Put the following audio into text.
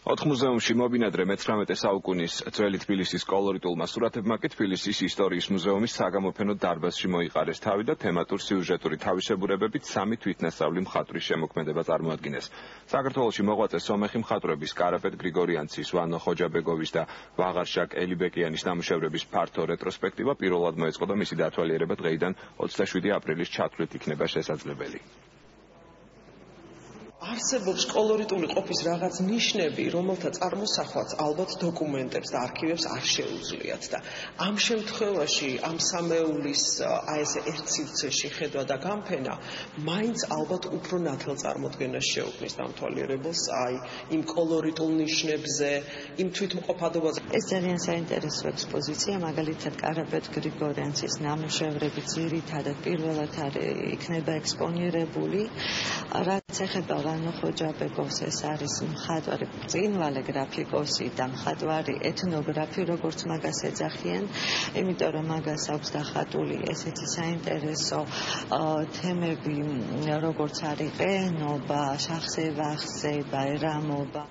ოთხ მუზეუმში მობინადრე მე-19 საუკუნის ძველი თბილისის კოლორიტულმა სურათებმა კი თბილისის ისტორიის მუზეუმის საგამოფენო დარბაზში მოიყარეს თავი და თემატურ-სიუჟეტური თავისებურებებით სამი თვითნასწავლი მხატვრის შემოქმედება წარმოადგინეს. საქართველოში მოღვაწე სომეხი მხატვრების კარაპეტ გრიგორიანცის, ვანო ხოჯაბეგოვის და ვაღარშაკ ელიბეკიანის ნამუშევრების ფართო რეტროსპექტივა პირველად მოეწყო და მისი დათვალიერება დღეიდან 27 აპრილის ჩათვლით იქნება შესაძლებელი. არსებობს კოლორიტული ყოფის რაღაც ნიშნები, რომელთა წარმოსახვაც ალბათ დოკუმენტებს და არქივებს არ შეუძლიათ და ამ შემთხვევაში ამ სამეულის ესე ერთ სივრცეში ხედვა და გამფენა მაინც ალბათ უფრო ნათელ წარმოდგენას შეუქმნის დამთვალიერებელს იმ კოლორიტულ ნიშნებზე, იმ თვითმყოფადობაზე. ეს ძალიან საინტერესო ექსპოზიცია, მაგალითად კარაპეტ გრიგორიანცის ნამუშევრები ძირითადად პირველად იქნება ექსპონირებული, რაც ეხება ვანო ხოჯაბეგოვს, ეს არის მხატვარი ბრწყინვალე გრაფიკოსი და მხატვარი ეთნოგრაფი, როგორც მაგას ეძახიან, იმიტომ რომ მაგას აქვს დახატული ესეთი საინტერესო თემები, როგორც არის ყენობა, შახსევახსება, ერამობა.